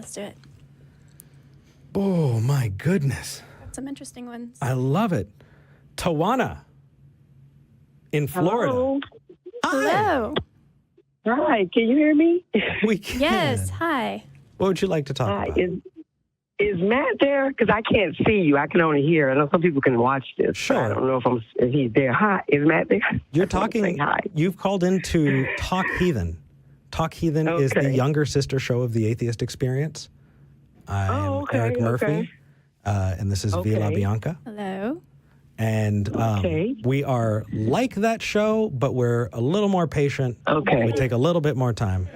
Let's do it. Oh, my goodness. Got some interesting ones. I love it. Tawana in Florida. Hello. Hello. Hi, can you hear me? We can. Yes. Hi. What would you like to talk Hi, about? is Matt there? Because I can't see you. I can only hear. I know some people can watch this. Sure. But I don't know if he's there. Hi, is Matt there? You're I just wanna say talking, hi. you've called into Talk Heathen. Talk Heathen is the Okay. younger sister show of the Atheist Experience. I'm Eric Murphy, and this is Vila Bianca. Hello. And we are like that show, but we're a little more patient. Okay. We take a little bit more time.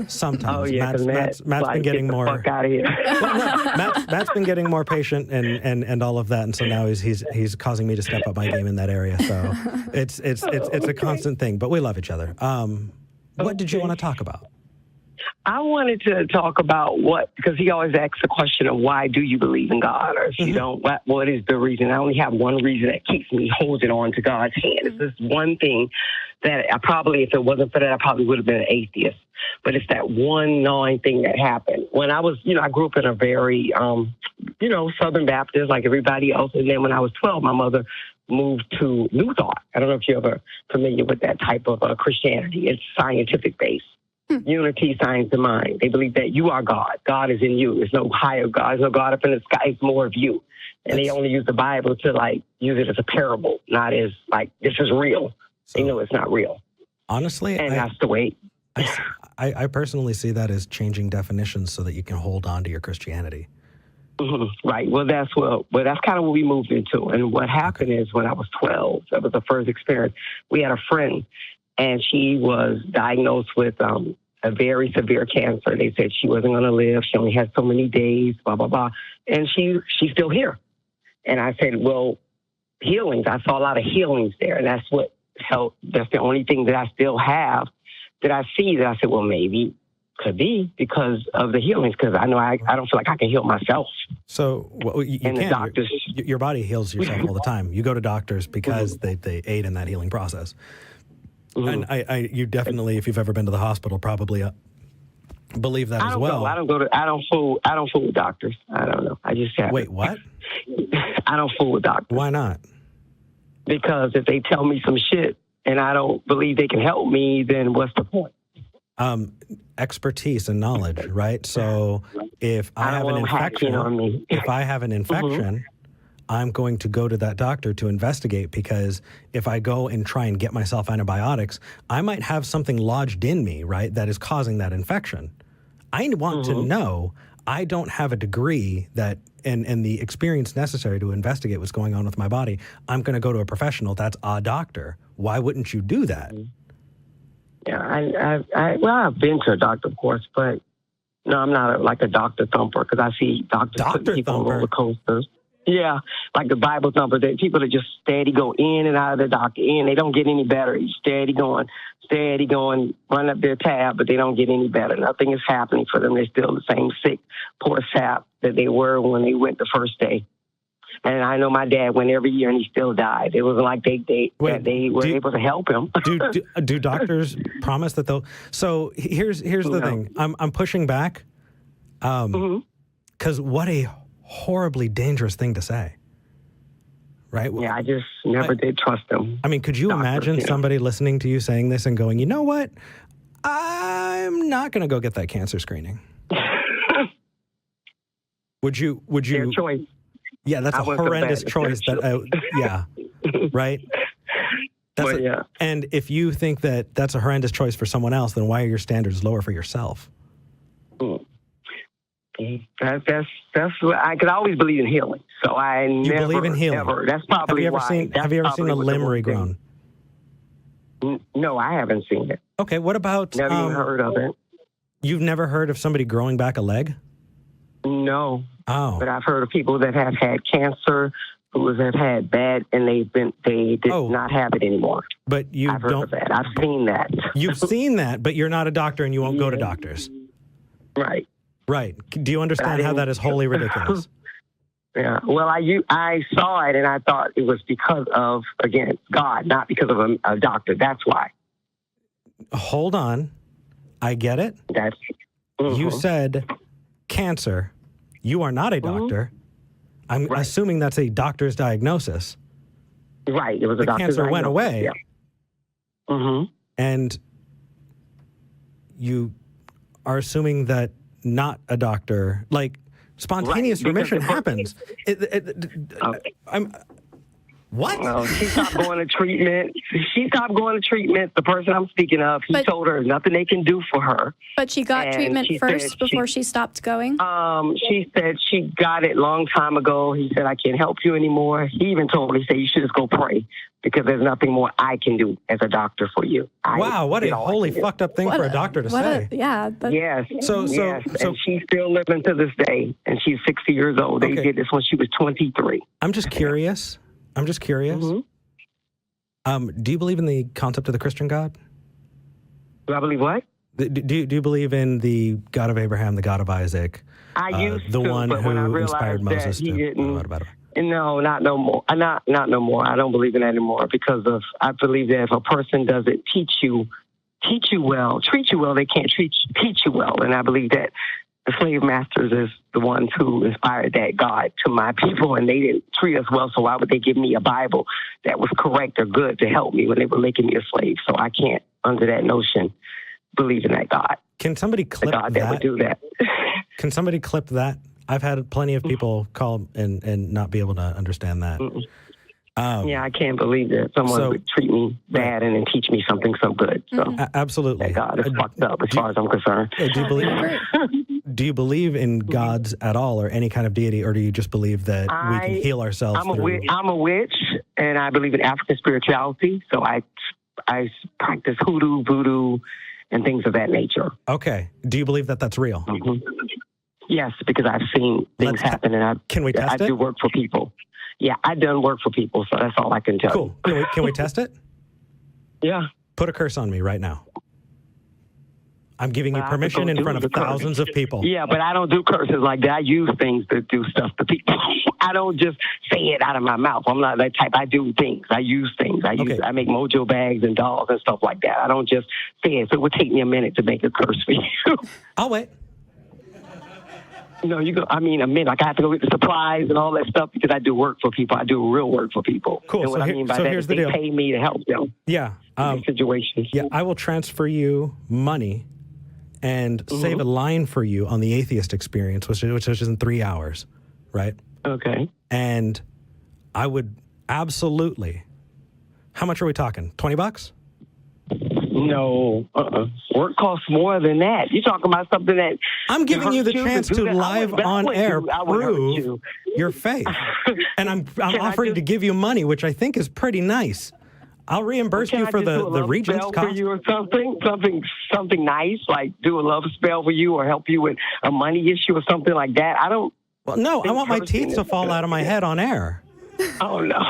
Sometimes. Oh, yeah, Matt's like, been getting get the more. fuck out of here. Matt's been getting more patient and all of that, and so now he's causing me to step up my game in that area. So it's a constant thing, but we love each other. What did you want to talk about? I wanted to talk about because he always asks the question of why do you believe in God? Or if you don't, what is the reason? I only have one reason that keeps me holding on to God's hand. It's this one thing that if it wasn't for that, I probably would have been an atheist. But it's that one gnawing thing that happened. When I was, I grew up in a very, Southern Baptist like everybody else. And then when I was 12, my mother moved to New Thought. I don't know if you're ever familiar with that type of Christianity. It's scientific based. Unity, science, and mind. They believe that you are God. God is in you. There's no higher God. There's no God up in the sky. It's more of you. And they only use the Bible to use it as a parable, not as this is real. They know it's not real. Honestly, and that's the way. I personally see that as changing definitions so that you can hold on to your Christianity. Mm-hmm. Right. Well, that's kind of what we moved into. And what happened is when I was 12, that was the first experience. We had a friend, and she was diagnosed with a very severe cancer. They said she wasn't going to live. She only had so many days, blah, blah, blah. And she's still here. And I said, well, healings. I saw a lot of healings there. And that's what helped. That's the only thing that I still have that I see that I said, well, maybe could be because of the healings. Because I know I don't feel like I can heal myself. So you and can. The doctors, your body heals yourself all the time. You go to doctors because they aid in that healing process. And you definitely, if you've ever been to the hospital, probably believe that as well. I don't fool with doctors. I don't know. I just have. Wait, what? I don't fool with doctors. Why not? Because if they tell me some shit and I don't believe they can help me, then what's the point? Expertise and knowledge, right? So if I have an infection, I'm going to go to that doctor to investigate, because if I go and try and get myself antibiotics, I might have something lodged in me, right, that is causing that infection. I want to know. I don't have a degree that and the experience necessary to investigate what's going on with my body. I'm going to go to a professional. That's a doctor. Why wouldn't you do that? Yeah, I've been to a doctor, of course, but no, I'm not like a doctor thumper, because I see doctors putting people on roller coasters. Yeah, like the Bible thumper, that people that just steady go in and out of the doctor, they don't get any better. Steady going, run up their tab, but they don't get any better. Nothing is happening for them. They're still the same sick, poor sap that they were when they went the first day. And I know my dad went every year and he still died. It wasn't like they were able to help him. do doctors promise that they'll? So here's the thing. I'm pushing back, because what a horribly dangerous thing to say, right? Yeah, I just never did trust them. I mean, could you imagine somebody listening to you saying this and going, you know what? I'm not going to go get that cancer screening. Would you? Their choice. Yeah, that's a horrendous choice. Right? And if you think that that's a horrendous choice for someone else, then why are your standards lower for yourself? That's what I could always believe in healing. So you believe in healing. Ever. That's probably have you ever seen a limb regrown? No, I haven't seen it. Okay, what about? Never even heard of it. You've never heard of somebody growing back a leg? No. Oh. But I've heard of people that have had cancer, who have had bad, and they did not have it anymore. But I've heard of that. I've seen that. You've seen that, but you're not a doctor and you won't go to doctors. Right. Right. Do you understand how that is wholly ridiculous? Yeah. Well, I saw it and I thought it was because of, again, God, not because of a doctor. That's why. Hold on. I get it. That's. You said cancer. You are not a doctor. I'm assuming that's a doctor's diagnosis. Right. It was a doctor's cancer went diagnosis. away. Yeah. And you are assuming that not a doctor, like spontaneous remission happens. What? No, she stopped going to treatment. The person I'm speaking of, he told her there's nothing they can do for her. But she got treatment first before she stopped going? She said she got it long time ago. He said, I can't help you anymore. He even told me, he said, you should just go pray because there's nothing more I can do as a doctor for you. Wow, what a holy fucked up thing for a doctor to say. Yes. So and she's still living to this day, and she's 60 years old. They did this when she was 23. I'm just curious. Do you believe in the concept of the Christian God? Do I believe what? Do you believe in the God of Abraham, the God of Isaac? I used the to, one but when I who realized inspired Moses that he didn't. to. No, not no more. Not no more. I don't believe in that anymore because I believe that if a person doesn't teach you well, treat you well, they can't teach you well. And I believe that the slave masters is the ones who inspired that God to my people, and they didn't treat us well, so why would they give me a Bible that was correct or good to help me when they were making me a slave? So I can't, under that notion, believe in that God. Can somebody clip God that would do that? Can somebody clip that? I've had plenty of people call and not be able to understand that. Yeah, I can't believe that someone would treat me bad and then teach me something so good. So absolutely, that God is fucked up as far as I'm concerned. Do you believe in gods at all, or any kind of deity, or do you just believe that we can heal ourselves? I'm a witch, and I believe in African spirituality. So I practice hoodoo, voodoo, and things of that nature. Okay. Do you believe that that's real? Yes, because I've seen things happen, and can we test it? I do work for people. Yeah, I've done work for people, so that's all I can tell you. Cool. Can we test it? Yeah. Put a curse on me right now. I'm giving you permission in front of thousands of people. Yeah, but I don't do curses like that. I use things to do stuff to people. I don't just say it out of my mouth. I'm not that type. I do things. I use things. I make mojo bags and dolls and stuff like that. I don't just say it. So it would take me a minute to make a curse for you. I'll wait. No, a minute. Like I have to go get the supplies and all that stuff because I do work for people. I do real work for people. Cool. And what I mean by that is they pay me to help them. Yeah. In situations. Yeah, I will transfer you money and save a line for you on the Atheist Experience, which is in 3 hours, right? Okay. And I would absolutely. How much are we talking? $20? No, work costs more than that. You're talking about something that I'm giving you the chance to live on air prove your faith, and I'm offering to give you money, which I think is pretty nice. I'll reimburse you for the regent's cost. For you or something nice, like do a love spell for you or help you with a money issue or something like that. I don't. Well, no, I want my teeth to fall out of my head on air. Oh no.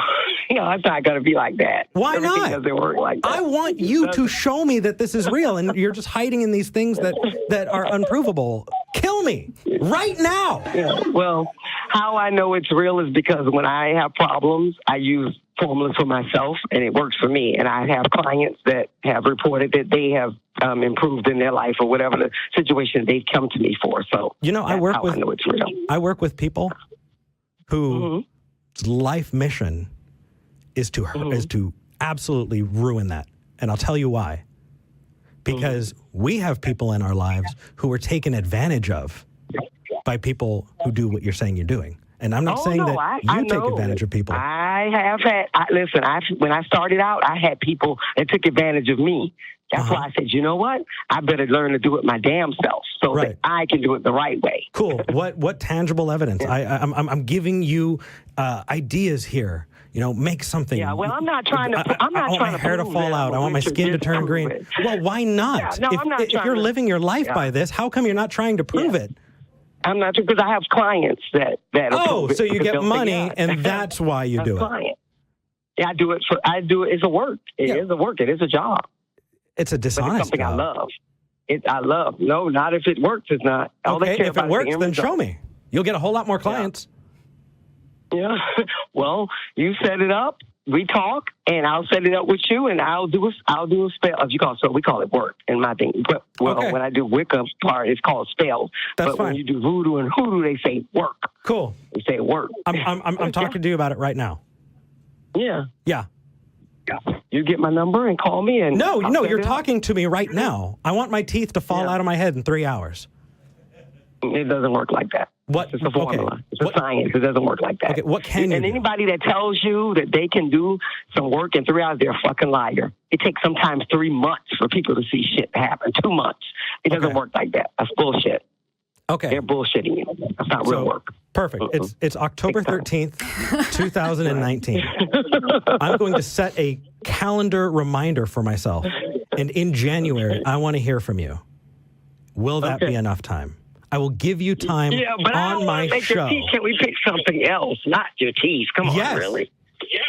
No, it's not going to be like that. Why Everything not? doesn't work like that. I want you to show me that this is real, and you're just hiding in these things that are unprovable. Kill me right now. Yeah, well, how I know it's real is because when I have problems, I use formulas for myself, and it works for me. And I have clients that have reported that they have improved in their life or whatever the situation they've come to me for. So I know it's real. I work with people whose life mission is to absolutely ruin that. And I'll tell you why. Because we have people in our lives who are taken advantage of by people who do what you're saying you're doing. And I'm not saying that you take advantage of people. I have had, when I started out, I had people that took advantage of me. That's why I said, you know what? I better learn to do it my damn self so that I can do it the right way. Cool. What tangible evidence? Yeah. I'm giving you ideas here. Make something. Yeah, well, I'm not trying to. I want my hair to fall out. I want my skin to turn green. Well, why not? Yeah, no, I'm not if you're living your life by this, how come you're not trying to prove it? I'm not, because I have clients that. So you get money, and that's why you do it. Yeah, I do it. It's a work. It is a work. It is a job. It's a dishonest something job. I love. No, not if it works. It's not. Okay, if it works, then show me. You'll get a whole lot more clients. Yeah. Well, you set it up. we talk, and I'll set it up with you, and I'll do a spell. We call it work in my thing. But when I do Wicca part, it's called spell. That's but fine. When you do voodoo and hoodoo, they say work. Cool. They say work. I'm talking to you about it right now. Yeah. Yeah. You get my number and call me. And No, you're talking to me right now. I want my teeth to fall out of my head in 3 hours. It doesn't work like that. What? It's a formula. Okay. It's a science. It doesn't work like that. Okay, what can you And do? anybody that tells you that they can do some work in 3 hours, they're a fucking liar. It takes sometimes 3 months for people to see shit happen. 2 months. It doesn't work like that. That's bullshit. Okay. They're bullshitting you. That's not real work. Perfect. It's October 13th, 2019. I'm going to set a calendar reminder for myself. And in January, I want to hear from you. Will that be enough time? I will give you time but I on don't my make show. Your teeth. Can we pick something else? Not your teeth. Come on, really? Yeah.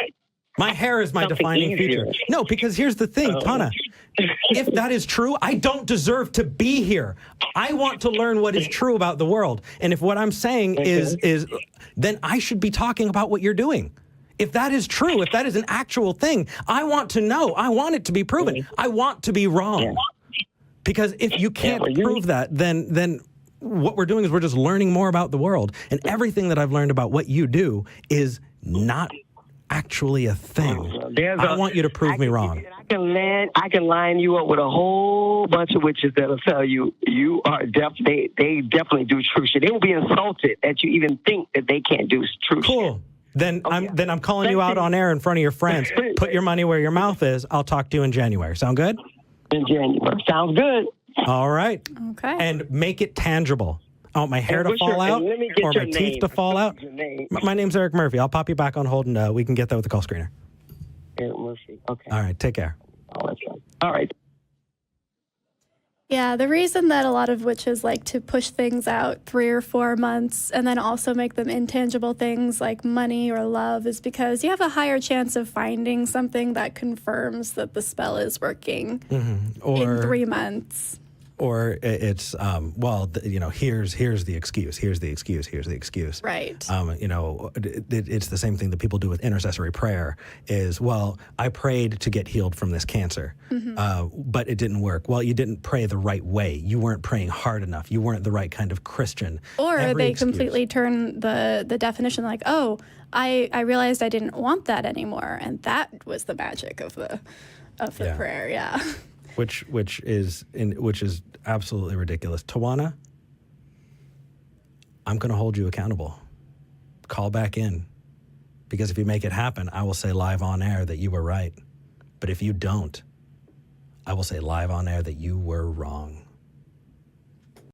My hair is my Something defining easier. feature. No, because here's the thing, Tana. If that is true, I don't deserve to be here. I want to learn what is true about the world. And if what I'm saying is then I should be talking about what you're doing. If that is true, if that is an actual thing, I want to know. I want it to be proven. I want to be wrong. Yeah. Because if you can't prove that, then what we're doing is we're just learning more about the world. And everything that I've learned about what you do is not actually a thing. I want you to prove me wrong. I can line you up with a whole bunch of witches that'll tell you are definitely, they definitely do true shit. They will be insulted that you even think that they can't do true shit. Cool. Then I'm calling you out on air in front of your friends. Put your money where your mouth is. I'll talk to you in January. Sound good? In January. Sounds good. All right. Okay. And make it tangible. I want my hair to fall out or my teeth to fall out. My name's Eric Murphy. I'll pop you back on hold and we can get that with the call screener. Eric Murphy. Okay. All right. Take care. All right. Yeah, the reason that a lot of witches like to push things out 3 or 4 months and then also make them intangible things like money or love is because you have a higher chance of finding something that confirms that the spell is working in 3 months. Or it's, here's the excuse. Here's the excuse. Here's the excuse. Right. It's the same thing that people do with intercessory prayer is, I prayed to get healed from this cancer, but it didn't work. Well, you didn't pray the right way. You weren't praying hard enough. You weren't the right kind of Christian. Or they completely turn the definition like, I realized I didn't want that anymore. And that was the magic of the prayer. Yeah. Which is absolutely ridiculous. Tawana, I'm going to hold you accountable. Call back in. Because if you make it happen, I will say live on air that you were right. But if you don't, I will say live on air that you were wrong.